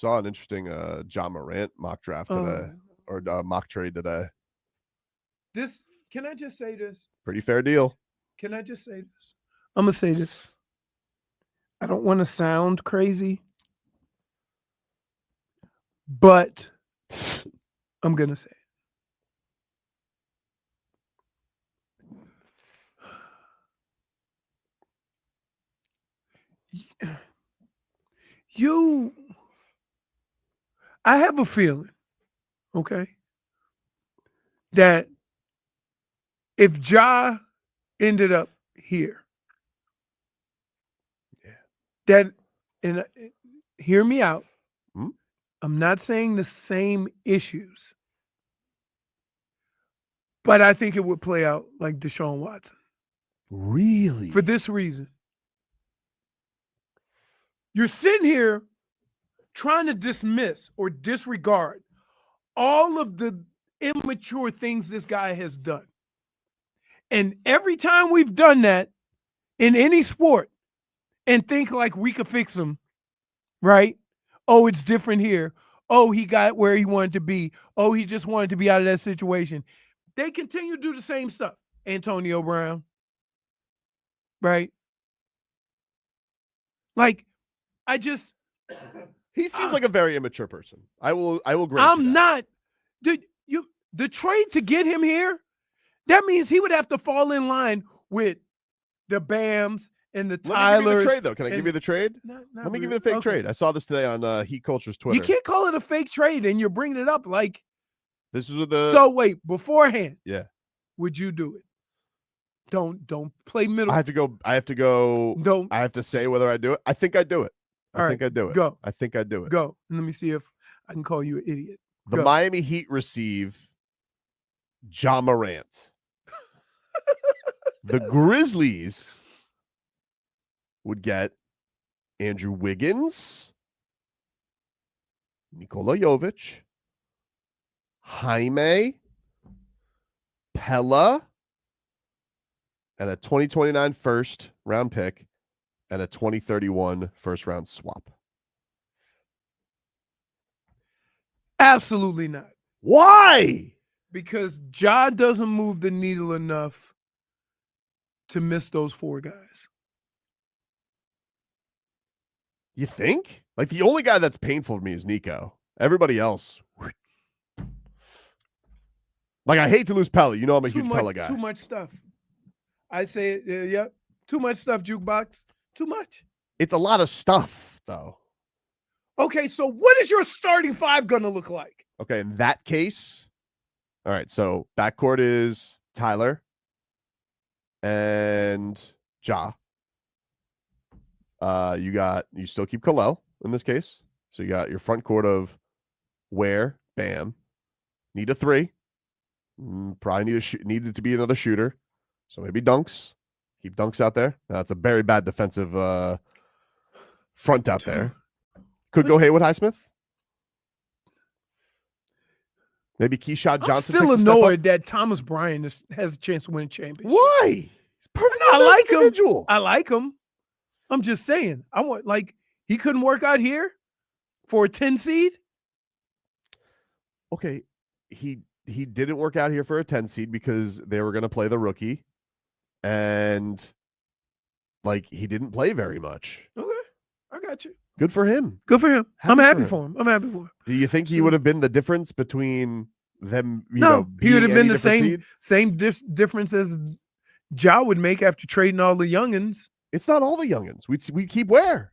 saw an interesting Ja Morant mock draft today, or mock trade today. Can I just say this? Pretty fair deal. Can I just say this? I'm going to say this. I don't want to sound crazy, but I'm going to say it. I have a feeling, okay, that if Ja ended up here, and hear me out, I'm not saying the same issues, but I think it would play out like Deshaun Watson. Really? For this reason. You're sitting here trying to dismiss or disregard all of the immature things this guy has done. And every time we've done that in any sport and think like we could fix him, right? Oh, it's different here. Oh, he got where he wanted to be. Oh, he just wanted to be out of that situation. They continue to do the same stuff. Antonio Brown, right? Like, he seems like a very immature person. I will grant I'm not. The trade to get him here, that means he would have to fall in line with the Bams and the Tylers. Let me give you the trade, though. Can I give you the trade? Let me give you the fake trade. I saw this today on Heat Culture's Twitter. You can't call it a fake trade, and you're bringing it up like this is with the. So wait, beforehand, yeah, would you do it? Don't play middle. I have to go. Don't. I have to say whether I do it. I think I do it. I think I do it. Go. I think I do it. Go. And let me see if I can call you an idiot. The Miami Heat receive Ja Morant. The Grizzlies would get Andrew Wiggins, Nikola Jovic, Jaime, Pella, and a 2029 first round pick and a 2031 first round swap. Absolutely not. Why? Because Ja doesn't move the needle enough to miss those four guys. You think? Like, the only guy that's painful to me is Nico. Everybody else. Like, I hate to lose Pella. You know I'm a huge Pella guy. Too much stuff. I say it, yeah. Too much stuff, Jukebox. Too much. It's a lot of stuff, though. Okay, so what is your starting five going to look like? Okay, in that case, all right, so backcourt is Tyler and Ja. You still keep Kalel in this case. So you got your front court of Ware, Bam. Need a three. Probably needed to be another shooter. So maybe Dunks. Keep Dunks out there. That's a very bad defensive front out there. Could go Haywood Highsmith. Maybe Keyshawn Johnson. I'm still annoyed that Thomas Bryant has a chance to win a championship. Why? He's perfect. I like individual. I like him. I'm just saying. He couldn't work out here for a 10 seed. Okay, he didn't work out here for a 10 seed because they were going to play the rookie, and he didn't play very much. Okay, I got you. Good for him. Good for him. I'm happy for him. Do you think he would have been the difference between them? He would have been the same difference as Ja would make after trading all the youngins. It's not all the youngins. We keep Ware.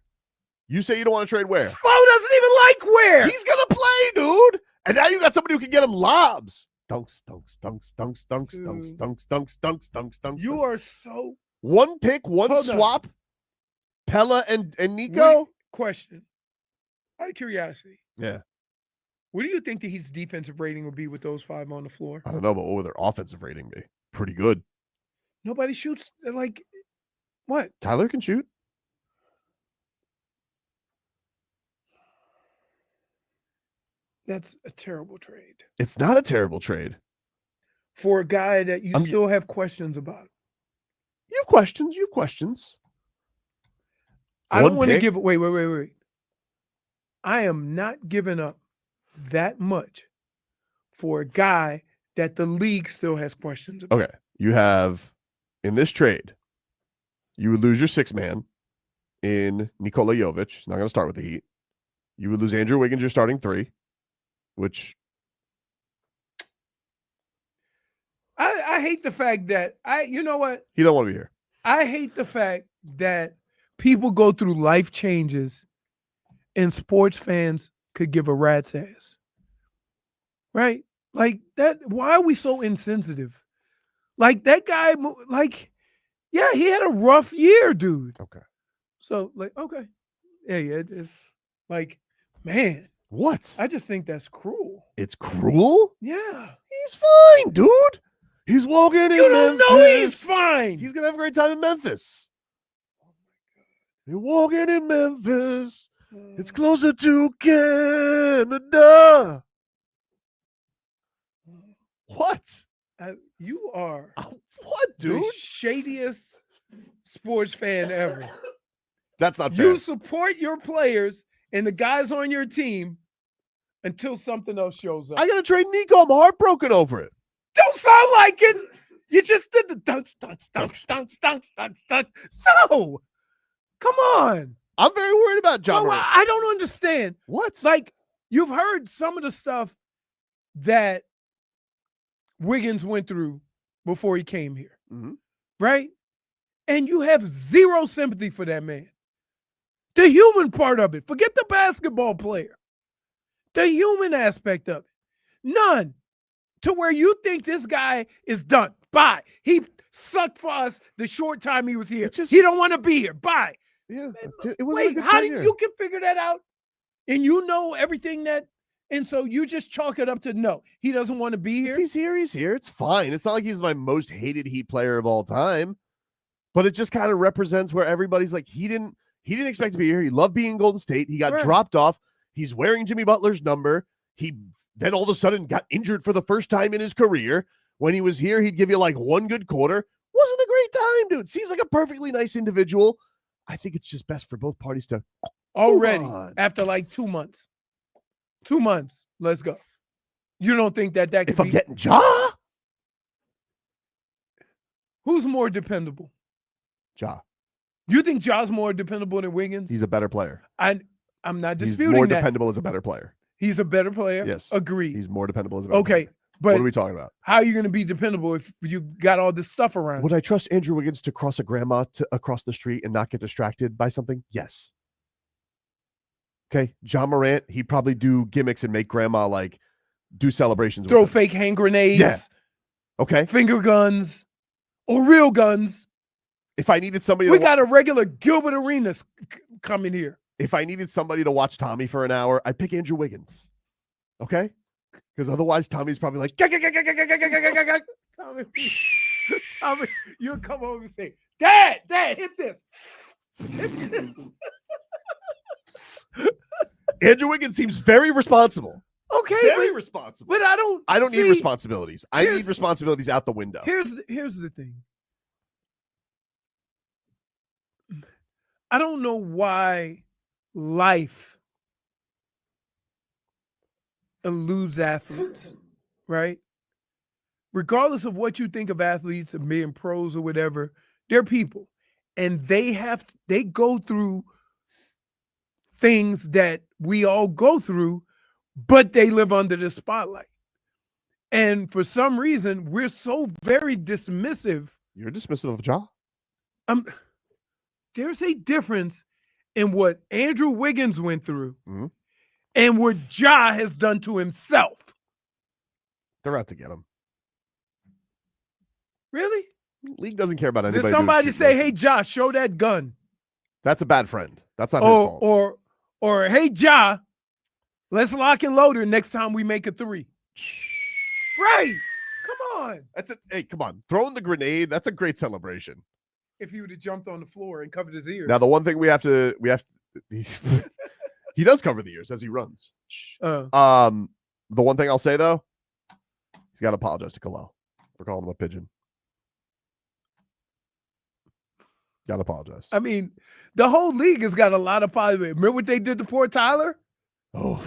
You say you don't want to trade Ware. Spo doesn't even like Ware. He's gonna play, dude. And now you got somebody who can get him lobs. Dunks. You are so one pick, one swap. Pella and Nico. Question. Out of curiosity. Yeah. What do you think that his defensive rating would be with those five on the floor? I don't know, but what would their offensive rating be? Pretty good. Nobody shoots what? Tyler can shoot. That's a terrible trade. It's not a terrible trade. For a guy that you still have questions about. You have questions. I don't want to give it. Wait. I am not giving up that much for a guy that the league still has questions about. Okay. You have, in this trade, you would lose your 6-man in Nikola Jovic. He's not going to start with the Heat. You would lose Andrew Wiggins, your starting 3, which I hate the fact that you know what? he don't want to be here. I hate the fact that people go through life changes and sports fans could give a rat's ass. Right? Like that. Why are we so insensitive? Like that guy, yeah, he had a rough year, dude. Okay. So, okay. Yeah, it's like, man. What? I just think that's cruel. It's cruel? Yeah. He's fine, dude. He's walking in You don't Memphis. know he's fine. He's going to have a great time in Memphis. You're walking in Memphis. It's closer to Canada. What? You are what, dude? the shadiest sports fan ever. That's not fair. You support your players and the guys on your team until something else shows up. I got to trade Nico. I'm heartbroken over it. Don't sound like it. You just did the dunce. No. Come on. I'm very worried about Ja Morant. I don't understand. What? Like, you've heard some of the stuff that Wiggins went through before he came here, right? And you have zero sympathy for that man. The human part of it. Forget the basketball player. The human aspect of it. None. To where you think this guy is done. Bye. He sucked for us the short time he was here. He don't want to be here. Bye. Yeah. Wait, how did you can figure that out? And you know everything that, and so you just chalk it up to no. He doesn't want to be here. If he's here, he's here. It's fine. It's not like he's my most hated Heat player of all time. But it just kind of represents where everybody's like, he didn't expect to be here. He loved being in Golden State. He got dropped off. He's wearing Jimmy Butler's number. He then all of a sudden got injured for the first time in his career. When he was here, he'd give you like one good quarter. Wasn't a great time, dude. Seems like a perfectly nice individual. I think it's just best for both parties to already after like 2 months. 2 months. Let's go. You don't think that could if I'm getting Ja? Who's more dependable? Ja. You think Ja's more dependable than Wiggins? He's a better player. I'm not disputing He's more that. dependable as a better player. He's a better player? Yes. Agreed. He's more dependable as a better player. But what are we talking about? How are you going to be dependable if you got all this stuff around? Would I trust Andrew Wiggins to cross a grandma across the street and not get distracted by something? Yes. Okay. Ja Morant, he'd probably do gimmicks and make grandma like do celebrations. Throw fake hand grenades. Yeah. Okay. Finger guns or real guns. If I needed somebody we got a regular Gilbert Arenas coming here. If I needed somebody to watch Tommy for an hour, I'd pick Andrew Wiggins. Okay? Because otherwise Tommy's probably like, Tommy, you'll come over and say, Dad, hit this. Andrew Wiggins seems very responsible. Okay. Very responsible. But I don't need responsibilities. I need responsibilities out the window. Here's the thing. I don't know why life eludes athletes, right? Regardless of what you think of athletes and being pros or whatever, they're people. And they go through things that we all go through, but they live under the spotlight. And for some reason, we're so very dismissive. You're dismissive of Ja? There's a difference in what Andrew Wiggins went through and what Ja has done to himself. They're out to get him. Really? League doesn't care about anybody. Did somebody say, "Hey, Ja, show that gun"? That's a bad friend. That's not his fault. Or hey, Ja, let's lock and load her next time we make a 3. Right? Come on. Hey, come on. Throwing the grenade. That's a great celebration. If he would have jumped on the floor and covered his ears. Now, the one thing we have to he does cover the ears as he runs. The one thing I'll say though, he's got to apologize to Khalil for calling him a pigeon. Got to apologize. I mean, the whole league has got a lot of apologies. Remember what they did to poor Tyler? Oh.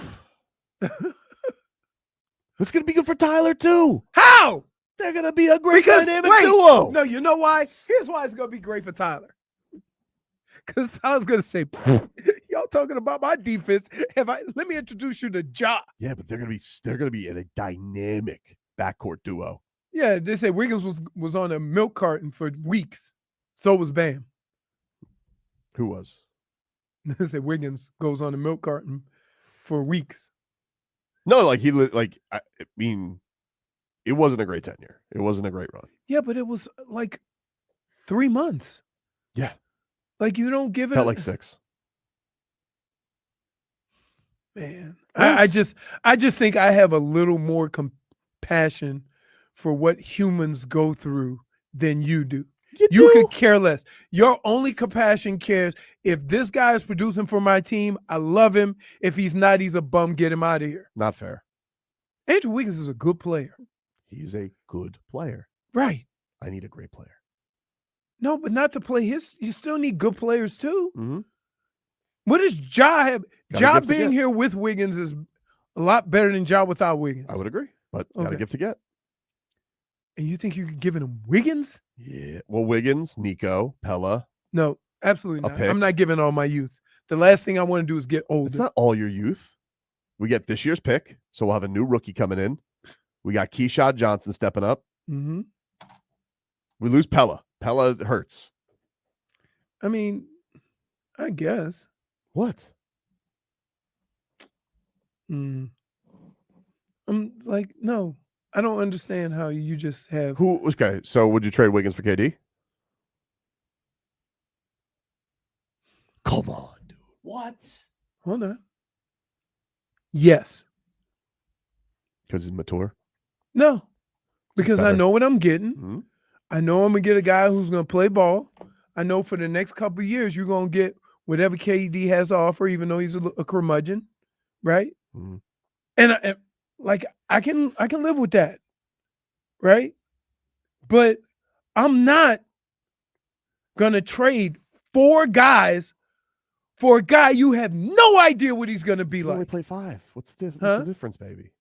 It's going to be good for Tyler, too. How? They're going to be a great dynamic duo. No, you know why? Here's why it's going to be great for Tyler. Because Tyler's going to say, y'all talking about my defense. Let me introduce you to Ja. Yeah, but they're going to be in a dynamic backcourt duo. Yeah, they say Wiggins was on a milk carton for weeks. So was Bam. Who was? They say Wiggins goes on a milk carton for weeks. No, like I mean, it wasn't a great tenure. It wasn't a great run. Yeah, but it was like 3 months. Yeah. Like you don't give it. Felt like 6. Man, I just think I have a little more compassion for what humans go through than you do. You could care less. Your only compassion cares if this guy is producing for my team, I love him. If he's not, he's a bum. Get him out of here. Not fair. Andrew Wiggins is a good player. He's a good player. Right. I need a great player. No, but not to play you still need good players too. Mm-hmm. What does Ja have? Ja being get. here with Wiggins is a lot better than Ja without Wiggins. I would agree, but got a gift to get. And you think you're giving him Wiggins? Yeah. Well, Wiggins, Nico, Pella. No, absolutely not. I'm not giving all my youth. The last thing I want to do is get older. It's not all your youth. We get this year's pick, so we'll have a new rookie coming in. We got Keyshawn Johnson stepping up. Mm-hmm. We lose Pella. Pella hurts. I mean, I guess. What? I'm like, no. I don't understand how you just have Okay, so would you trade Wiggins for KD? Come on, dude. What? Hold on. Yes. Because he's mature? No. Because I know what I'm getting. Mm-hmm. I know I'm going to get a guy who's going to play ball. I know for the next couple of years you're going to get whatever KD has to offer, even though he's a curmudgeon, right? Mm-hmm. And like I can live with that, right? But I'm not gonna trade 4 guys for a guy you have no idea what he's gonna be like. Only play 5. What's the difference, baby?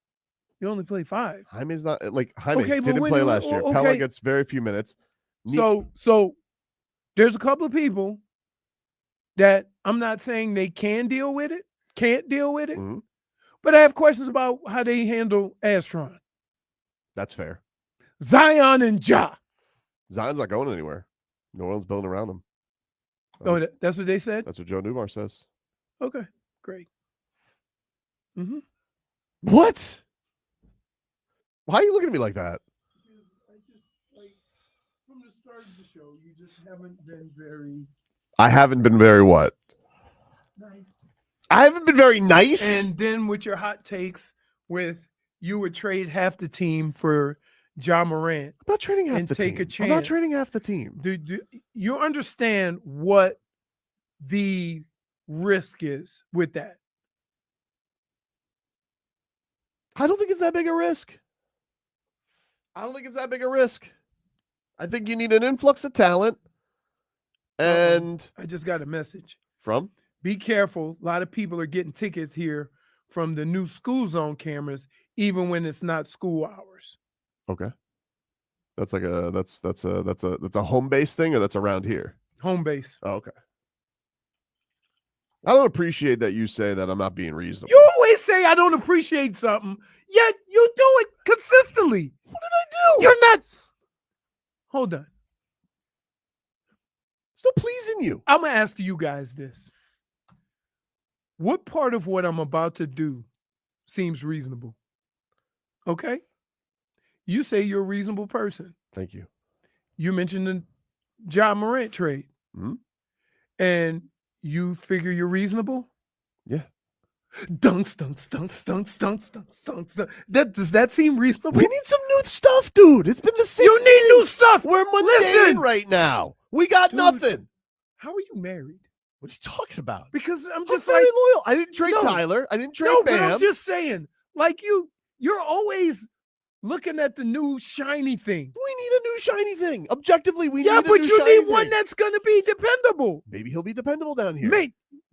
You only play 5. Jaime's not like Jaime Okay, didn't play last year. okay. Pella gets very few minutes. So there's a couple of people that I'm not saying they can't deal with it, Mm-hmm. but I have questions about how they handle Astron. That's fair. Zion and Ja. Zion's not going anywhere. New Orleans building around him. Oh, that's what they said? That's what Joe Newbar says. Okay, great. Mm-hmm. What? Why are you looking at me like that? I just, like, from the start of the show, you just haven't been very... I haven't been very what? Nice. I haven't been very nice? And then with your hot takes with you would trade half the team for Ja Morant. I'm not trading half the team. Take a chance. I'm not trading half the team. Do you understand what the risk is with that? I don't think it's that big a risk. I think you need an influx of talent. And I just got a message. From? Be careful. A lot of people are getting tickets here from the new school zone cameras, even when it's not school hours. Okay. That's like that's a home base thing, or that's around here? Home base. Oh, okay. I don't appreciate that you say that I'm not being reasonable. You always say I don't appreciate something, yet you do it consistently. What did I do? You're not. Hold on. Still pleasing you. I'm going to ask you guys this. What part of what I'm about to do seems reasonable? Okay? You say you're a reasonable person. Thank you. You mentioned the Ja Morant trade. Mm-hmm. And you figure you're reasonable? Yeah. Dunks. Does that seem reasonable? We need some new stuff, dude. It's been the same. You need new stuff. We're mundane right now. We got nothing. How are you married? What are you talking about? Because I'm just very loyal. I didn't trade Tyler. I didn't trade Bam. But I'm just saying, like you're always looking at the new shiny thing. We need a new shiny thing. Objectively, we need a new but you shiny need one thing. that's going to be dependable. Maybe he'll be dependable down here.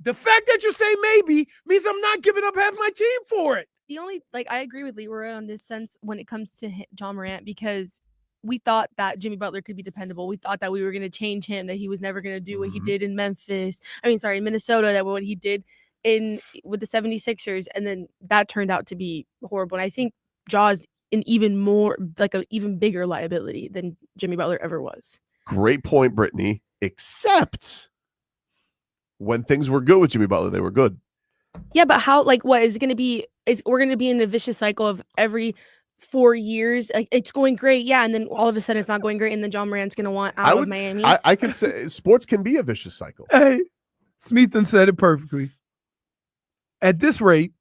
The fact that you say maybe means I'm not giving up half my team for it. The only, I agree with Leroy on this sense when it comes to Ja Morant, because we thought that Jimmy Butler could be dependable. We thought that we were going to change him, that he was never going to do what he did in Minnesota, that what he did with the 76ers, and then that turned out to be horrible. And I think Ja's an even bigger liability than Jimmy Butler ever was. Great point, Brittany. Except when things were good with Jimmy Butler, they were good. Yeah, but how, what is it going to be? We're going to be in a vicious cycle of every 4 years. It's going great. Yeah. And then all of a sudden it's not going great. And then Ja Morant's going to want out of Miami. I can say sports can be a vicious cycle. Hey, Smeathan said it perfectly. At this rate,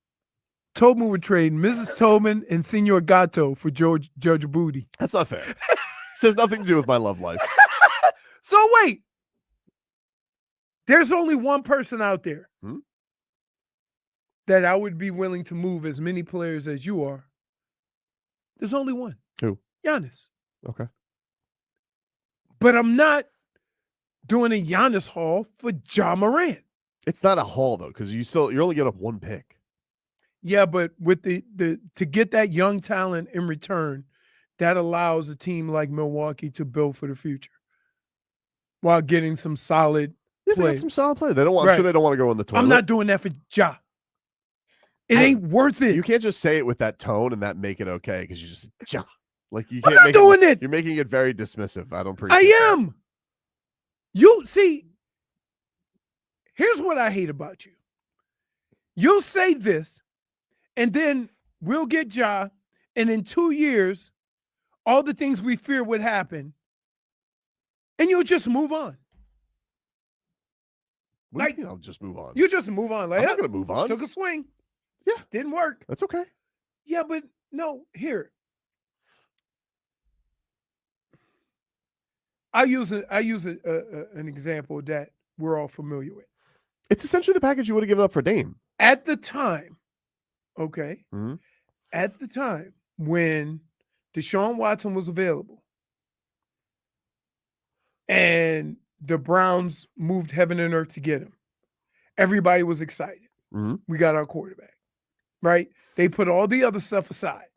Tobin would trade Mrs. Tobin and Senor Gato for Judge Booty. That's not fair. This has nothing to do with my love life. So wait. There's only one person out there that I would be willing to move as many players as you are. There's only one. Who? Giannis. Okay. But I'm not doing a Giannis haul for Ja Morant. It's not a haul though, because you're only getting up one pick. Yeah, but with the to get that young talent in return, that allows a team like Milwaukee to build for the future while getting some solid play. Some solid play. They don't want. I'm sure they don't want to go in the toilet. I'm not doing that for Ja. It ain't worth it. You can't just say it with that tone and that make it okay because you just Ja. You can't. I'm not doing it. You're making it very dismissive. I don't appreciate. I am. You see. Here's what I hate about you. You'll say this, and then we'll get Ja, and in 2 years, all the things we fear would happen, and you'll just move on. I'll just move on. You just move on. I'm not going to move on. Took a swing. Yeah. Didn't work. That's okay. Yeah, but no, here. I use an example that we're all familiar with. It's essentially the package you would have given up for Dame. At the time, okay, Mm-hmm. at the time when Deshaun Watson was available and the Browns moved heaven and earth to get him, everybody was excited. Mm-hmm. We got our quarterback, right? They put all the other stuff aside.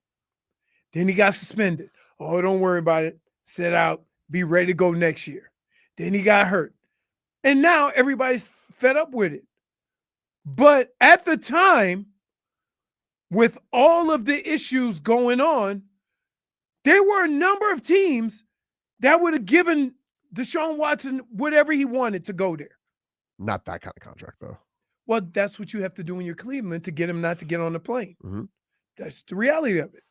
Then he got suspended. Oh, don't worry about it. Sit out. Be ready to go next year. Then he got hurt. And now everybody's fed up with it. But at the time, with all of the issues going on, there were a number of teams that would have given Deshaun Watson whatever he wanted to go there. Not that kind of contract, though. Well, that's what you have to do when you're Cleveland to get him not to get on the plane. Mm-hmm. That's the reality of it.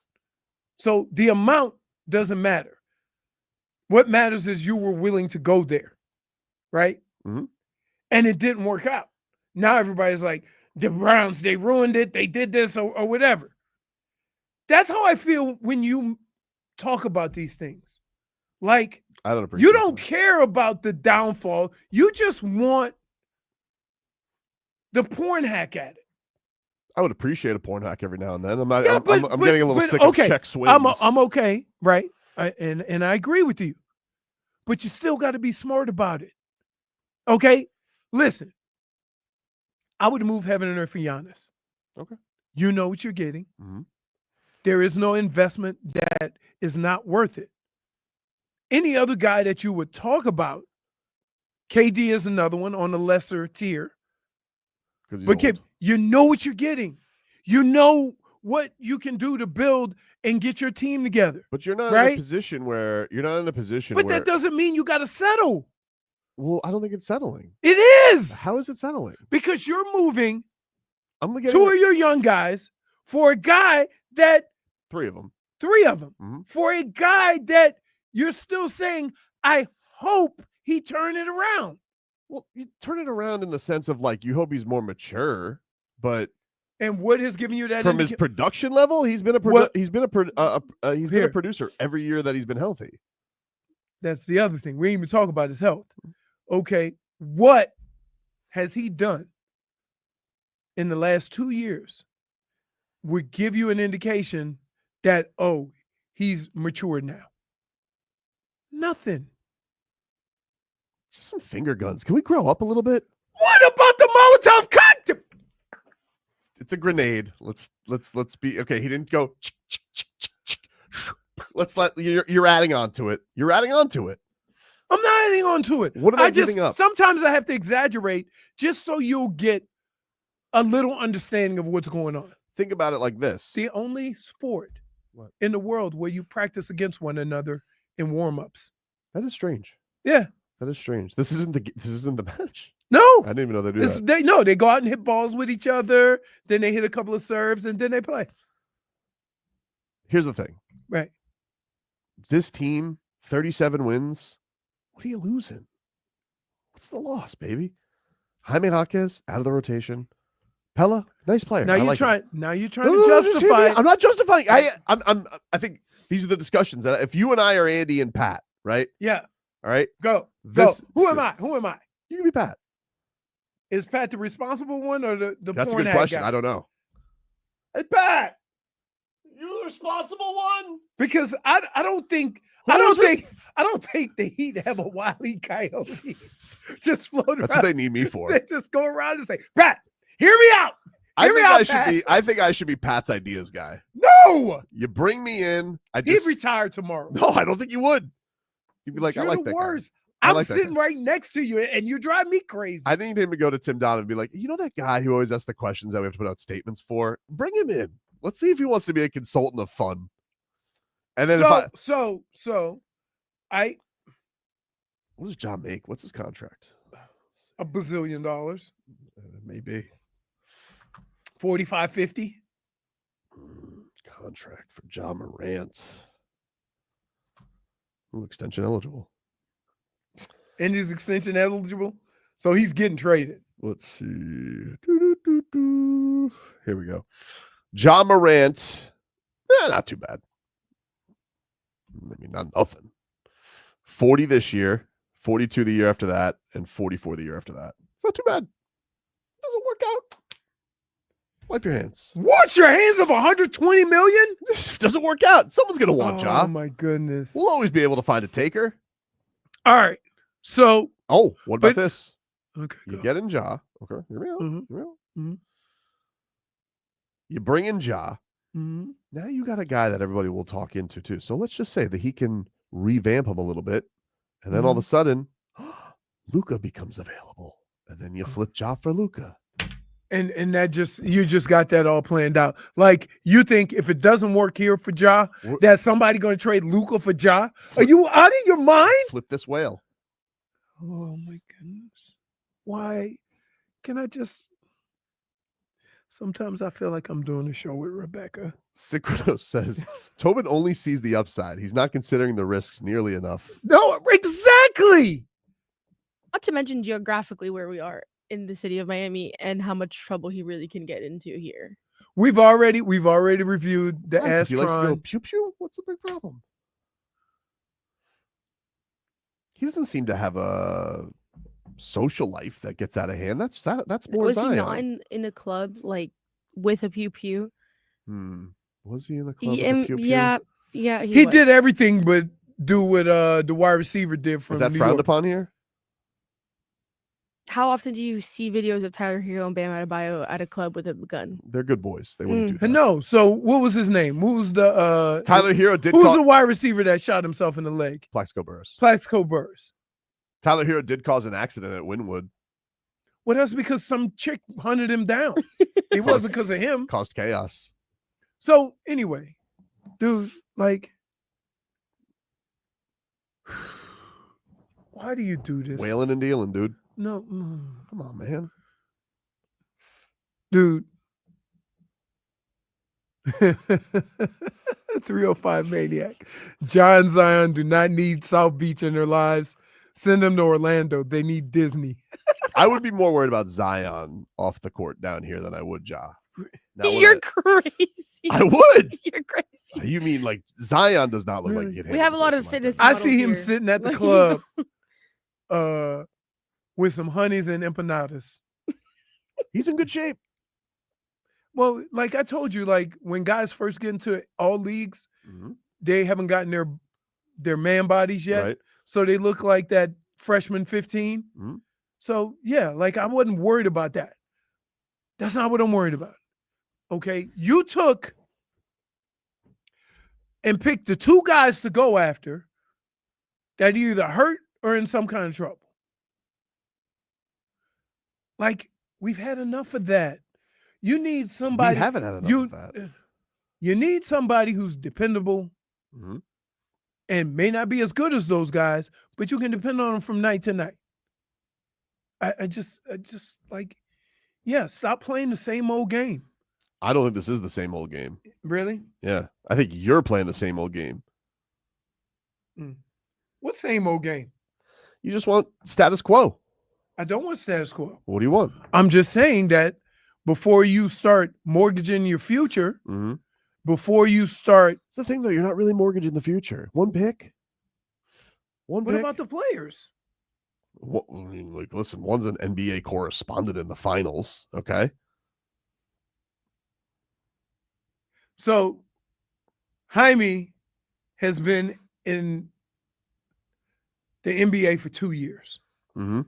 So the amount doesn't matter. What matters is you were willing to go there, right? Mm-hmm. And it didn't work out. Now everybody's like, the Browns, they ruined it. They did this or whatever. That's how I feel when you talk about these things. Like, I don't appreciate you don't care about the downfall. You just want the porn hack at it. I would appreciate a porn hack every now and then. I'm not. Yeah, I'm getting a little sick of check swings. I'm okay, right? And I agree with you, but you still got to be smart about it. Okay, listen. I would move heaven and earth for Giannis. Okay, you know what you're getting. Mm-hmm. There is no investment that is not worth it. Any other guy that you would talk about, KD is another one on the lesser tier. But you know what you're getting. You know what you can do to build and get your team together. But you're not in a position where But that doesn't mean you got to settle. Well, I don't think it's settling. It is. How is it settling? Because you're moving two of your young guys for a guy that three of them, mm-hmm. for a guy that you're still saying, I hope he turn it around. Well, you turn it around in the sense of you hope he's more mature, but and what has given you that from his production level? He's been a producer every year that he's been healthy. That's the other thing. We ain't even talk about his health. Okay, what has he done in the last 2 years would give you an indication that he's matured now? Nothing. Just some finger guns. Can we grow up a little bit? What about the Molotov cocktail? It's a grenade. Let's be okay. He didn't go. You're adding on to it. You're adding on to it. I'm not adding on to it. What am I giving up? Sometimes I have to exaggerate just so you'll get a little understanding of what's going on. Think about it like this. The only sport in the world where you practice against one another in warm-ups. That is strange. Yeah. That is strange. This isn't the match. No. I didn't even know they do that. They go out and hit balls with each other, then they hit a couple of serves, and then they play. Here's the thing. Right. This team, 37 wins. What are you losing? What's the loss, baby? Jaime Jaquez out of the rotation. Pella, nice player. Now you're trying to justify. I'm not justifying. I think these are the discussions that if you and I are Andy and Pat, right? Yeah. All right. Go. Who am I? You can be Pat. Is Pat the responsible one or the That's a porn good ad question. guy? I don't know. Hey Pat, you the responsible one? Because I don't think the Heat have a Wile E. Coyote just floating around. That's what they need me for. They just go around and say, Pat, hear me out. I think I should be Pat's ideas guy. No, you bring me in. He'd retire tomorrow. No, I don't think you would. You'd be like, You're I like the that worst. guy. I'm sitting right next to you, and you drive me crazy. I need him to go to Tim Donovan and be like, you know that guy who always asks the questions that we have to put out statements for? Bring him in. Let's see if he wants to be a consultant of fun. And then what does John make? What's his contract? $1 bazillion. Maybe 45, 50. Contract for Ja Morant. Ooh, extension eligible. And he's extension eligible, so he's getting traded. Let's see. Here we go. Ja Morant. Not too bad. I mean, not nothing. 40 this year, 42 the year after that, and 44 the year after that. It's not too bad. Doesn't work out. Wipe your hands. Wash your hands of 120 million? Doesn't work out. Someone's gonna want Ja. Oh my goodness. We'll always be able to find a taker. All right. So. Oh, what about this? Okay. You get in Ja. Okay. Here we go. Mm-hmm. Here we go. Mm-hmm. You bring in Ja. Mm-hmm. Now you got a guy that everybody will talk into too. So let's just say that he can revamp him a little bit, and then all of a sudden, Luka becomes available, and then you flip Ja for Luka. And you just got that all planned out. Like you think if it doesn't work here for Ja, that somebody going to trade Luka for Ja? Are you out of your mind? Flip this whale. Oh my goodness! Why? Can I just? Sometimes I feel like I'm doing a show with Rebecca. Sicrino says Tobin only sees the upside. He's not considering the risks nearly enough. No, exactly. Not to mention geographically where we are in the city of Miami and how much trouble he really can get into here. We've already reviewed the Astron. He likes to go pew pew. What's the big problem? He doesn't seem to have a social life that gets out of hand. That's more Was Zion. he not in a club like with a pew pew? Was he in the club with a pew pew? Yeah. He did everything but do what the wide receiver did from Is that New frowned York. upon here? How often do you see videos of Tyler Hero and Bam Adebayo at a club with a gun? They're good boys. They wouldn't do that. No. So what was his name? Who's the Tyler Hero did Who's the wide receiver that shot himself in the leg? Plaxico Burress. Plaxico Burress. Tyler Hero did cause an accident at Wynwood. Well, that's because some chick hunted him down. It wasn't because of him. Caused chaos. So anyway, dude, like, why do you do this? Whaling and dealing, dude. No. Come on, man. Dude. 305 Maniac. John Zion do not need South Beach in their lives. Send them to Orlando. They need Disney. I would be more worried about Zion off the court down here than I would Ja. You're crazy. I would. You're crazy. You mean like Zion does not look like he We have a lot of fitness. I see him here. sitting at the club with some honeys and empanadas. He's in good shape. Well, like I told you, like when guys first get into all leagues, they haven't gotten their man bodies yet. Right. So they look like that freshman 15. Mhm. So yeah, like I wasn't worried about that. That's not what I'm worried about. Okay. You took and picked the two guys to go after that either hurt or in some kind of trouble. Like, we've had enough of that. You need somebody. We haven't had enough of that. You need somebody who's dependable Mhm. and may not be as good as those guys, but you can depend on them from night to night. I just like, yeah, stop playing the same old game. I don't think this is the same old game. Really? Yeah. I think you're playing the same old game. What same old game? You just want status quo. I don't want status quo. What do you want? I'm just saying that before you start mortgaging your future, Mm-hmm. before you start. It's the thing, though. You're not really mortgaging the future. One pick. What about the players? What, I mean, like, listen, one's an NBA correspondent in the finals. Okay. So Jaime has been in the NBA for 2 years. Mm-hmm.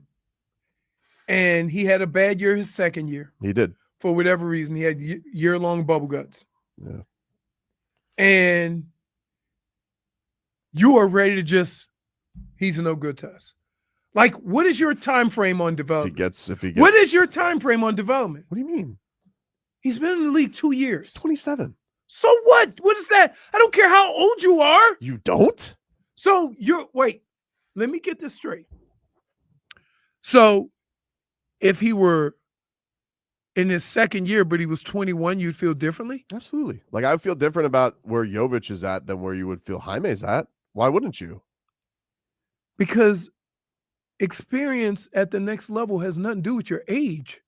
And he had a bad year his second year. He did. For whatever reason. He had year-long bubble guts. Yeah. And you are ready to just, he's no good to us. Like, what is your time frame on development? If he gets, What is your time frame on development? What do you mean? He's been in the league 2 years. He's 27. So what? What is that? I don't care how old you are. You don't? So wait, let me get this straight. So if he were in his second year, but he was 21, you'd feel differently? Absolutely. Like, I would feel different about where Jovic is at than where you would feel Jaime's at. Why wouldn't you? Because experience at the next level has nothing to do with your age.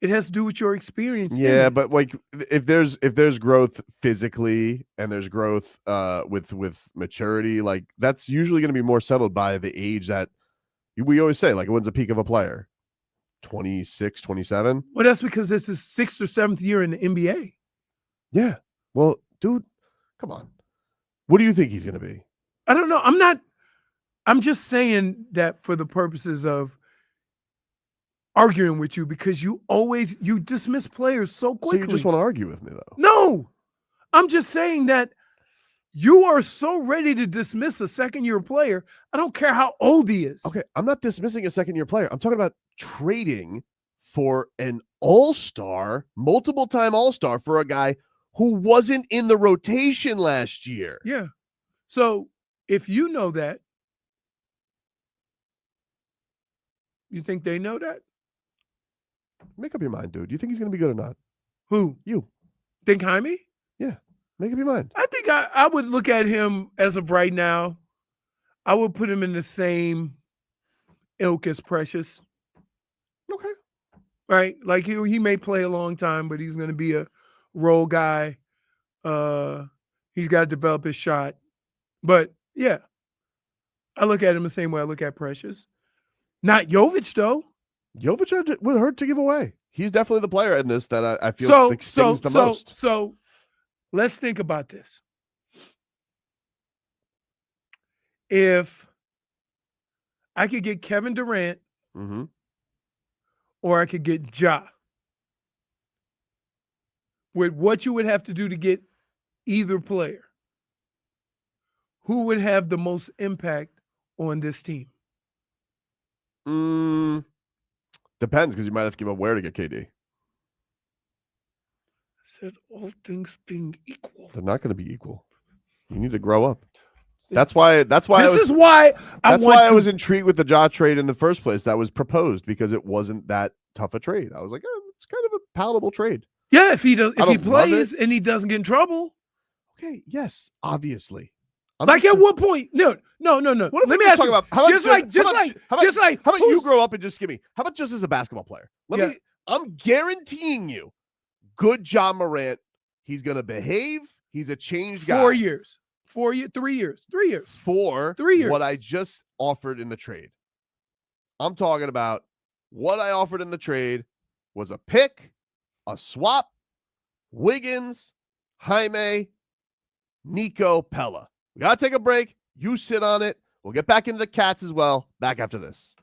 It has to do with your experience. Yeah, but like if there's growth physically and there's growth with maturity, like that's usually going to be more settled by the age that we always say, like, when's the peak of a player? 26, 27? Well, that's because this is 6th or 7th year in the NBA. Yeah. Well, dude, come on. What do you think he's going to be? I don't know. I'm just saying that for the purposes of arguing with you, because you dismiss players so quickly. So you just want to argue with me, though? No, I'm just saying that you are so ready to dismiss a second-year player. I don't care how old he is. Okay, I'm not dismissing a second-year player. I'm talking about trading for an all-star, multiple-time all-star for a guy who wasn't in the rotation last year. Yeah. So if you know that, you think they know that? Make up your mind, dude. You think he's going to be good or not? Who? You. Think Jaime? Yeah. Make up your mind. I think I would look at him as of right now. I would put him in the same ilk as Precious. Okay. Right? Like he may play a long time, but he's going to be a role guy. He's got to develop his shot. But yeah, I look at him the same way I look at Precious. Not Jovic, though. Jovic would hurt to give away. He's definitely the player in this that I feel stings the most. So let's think about this. If I could get Kevin Durant, Mm-hmm. or I could get Ja, with what you would have to do to get either player, who would have the most impact on this team? Depends, because you might have to give up where to get KD. I said all things being equal. They're not going to be equal. You need to grow up. That's why This is why I was intrigued with the Ja trade in the first place. That was proposed because it wasn't that tough a trade. I was like, it's kind of a palatable trade. Yeah, if he plays it. and he doesn't get in trouble. Okay, yes, obviously. Like at what point? No. What if Let me we ask talk you. about how about How about you grow up and just give me? How about just as a basketball player? I'm guaranteeing you, good Ja Morant. He's gonna behave. He's a changed guy. 4 years. 4 years. 3 years. 3 years. For 3 years. what I just offered in the trade. I'm talking about what I offered in the trade was a pick, a swap, Wiggins, Jaime, Nico, Pella. We got to take a break. You sit on it. We'll get back into the Cats as well. Back after this.